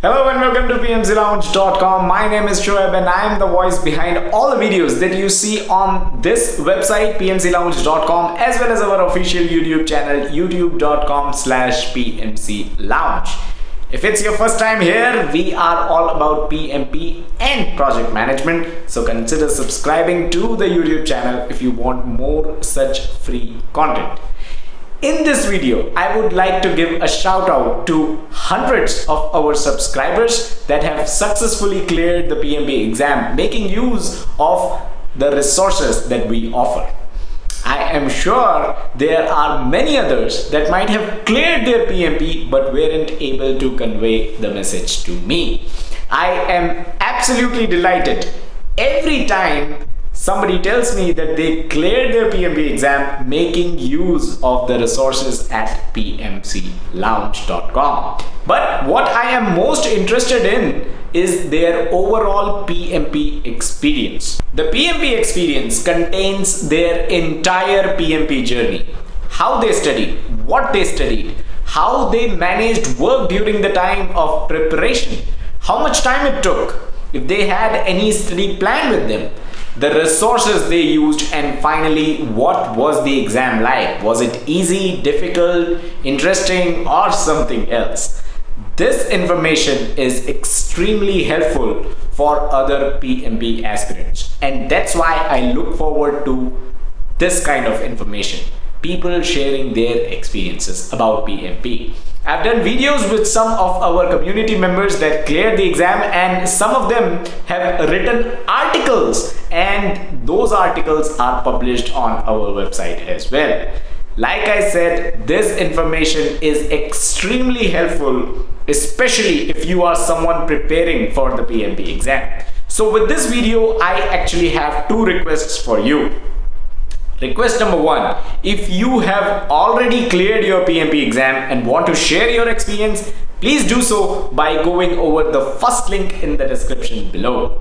Hello and welcome to PMCLounge.com. My name is Shoaib and I am the voice behind all the videos that you see on this website PMCLounge.com as well as our official YouTube channel youtube.com/PMCLounge. If it's your first time here, we are all about PMP and project management. So consider subscribing to the YouTube channel if you want more such free content. In this video, I would like to give a shout out to hundreds of our subscribers that have successfully cleared the PMP exam, making use of the resources that we offer. I am sure there are many others that might have cleared their PMP but weren't able to convey the message to me. I am absolutely delighted every time somebody tells me that they cleared their PMP exam making use of the resources at PMCLounge.com. But what I am most interested in is their overall PMP experience. The PMP experience contains their entire PMP journey. How they studied, what they studied, how they managed work during the time of preparation, how much time it took, if they had any study plan with them, the resources they used, and finally, what was the exam like? Was it easy, difficult, interesting, or something else? This information is extremely helpful for other PMP aspirants, and that's why I look forward to this kind of information. People sharing their experiences about PMP. I've done videos with some of our community members that cleared the exam, and some of them have written articles, and those articles are published on our website as well. Like I said, this information is extremely helpful, especially if you are someone preparing for the PMP exam. So with this video, I actually have two requests for you. Request number one, if you have already cleared your PMP exam and want to share your experience, please do so by going over the first link in the description below.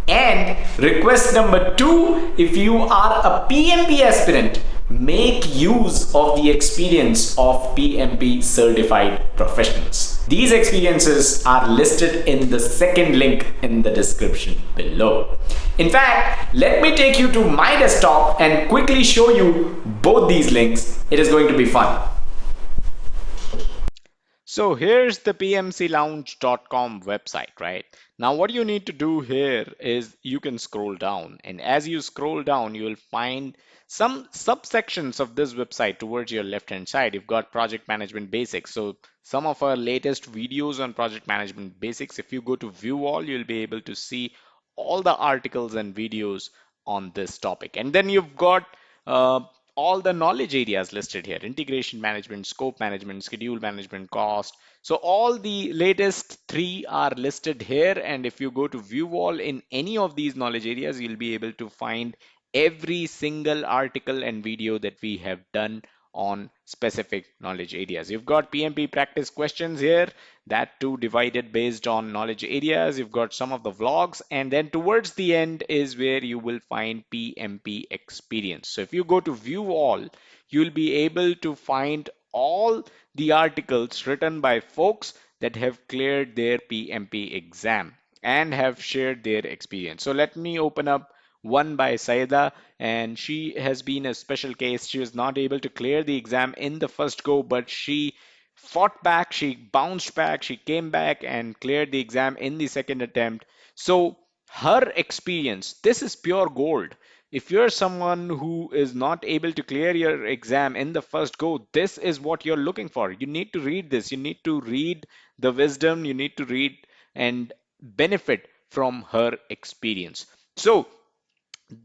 And request number two, if you are a PMP aspirant, make use of the experience of PMP Certified Professionals. These experiences are listed in the second link in the description below. In fact, let me take you to my desktop and quickly show you both these links. It is going to be fun. So here's the PMCLounge.com website, right? Now what you need to do here is you can scroll down, and as you scroll down, you will find some subsections of this website towards your left hand side. You've got project management basics. So some of our latest videos on project management basics, if you go to view all, you'll be able to see all the articles and videos on this topic. And then you've got all the knowledge areas listed here: integration management, scope management, schedule management, cost. So all the latest three are listed here, and if you go to view all in any of these knowledge areas, you'll be able to find every single article and video that we have done on specific knowledge areas. You've got PMP practice questions here, that too divided based on knowledge areas. You've got some of the vlogs, and then towards the end is where you will find PMP experience. So if you go to view all, you'll be able to find all the articles written by folks that have cleared their PMP exam and have shared their experience. So let me open up one by Saida, and she has been a special case. She was not able to clear the exam in the first go, but she fought back, she bounced back, she came back and cleared the exam in the second attempt. So her experience, this is pure gold. If you're someone who is not able to clear your exam in the first go, this is what you're looking for. You need to read this. You need to read the wisdom. You need to read and benefit from her experience. So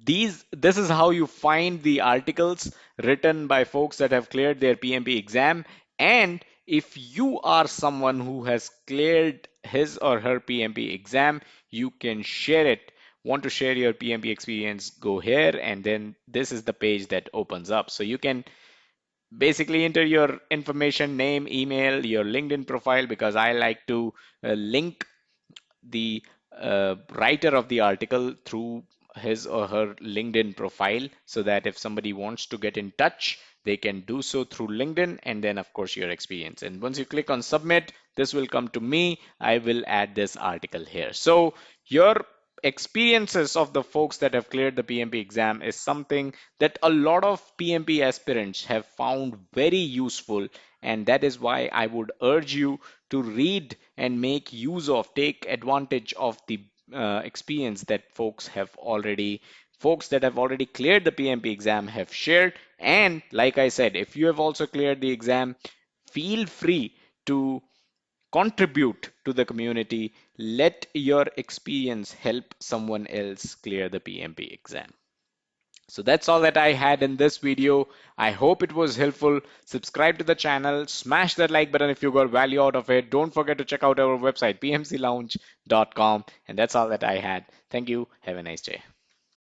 this is how you find the articles written by folks that have cleared their PMP exam. And if you are someone who has cleared his or her PMP exam, you can share it. Want to share your PMP experience, go here, and then this is the page that opens up. So you can basically enter your information, name, email, your LinkedIn profile, because I like to link the writer of the article through his or her LinkedIn profile, so that if somebody wants to get in touch they can do so through LinkedIn and then, of course, your experience. And once you click on submit, this will come to me. I will add this article here. So your experiences of the folks that have cleared the PMP exam is something that a lot of PMP aspirants have found very useful, and that is why I would urge you to read and make use of, take advantage of the experience that folks that have already cleared the PMP exam have shared. And like I said, if you have also cleared the exam, feel free to contribute to the community. Let your experience help someone else clear the PMP exam. So that's all that I had in this video. I hope it was helpful. Subscribe to the channel, smash that like button if you got value out of it. Don't forget to check out our website, pmclounge.com. And that's all that I had. Thank you. Have a nice day.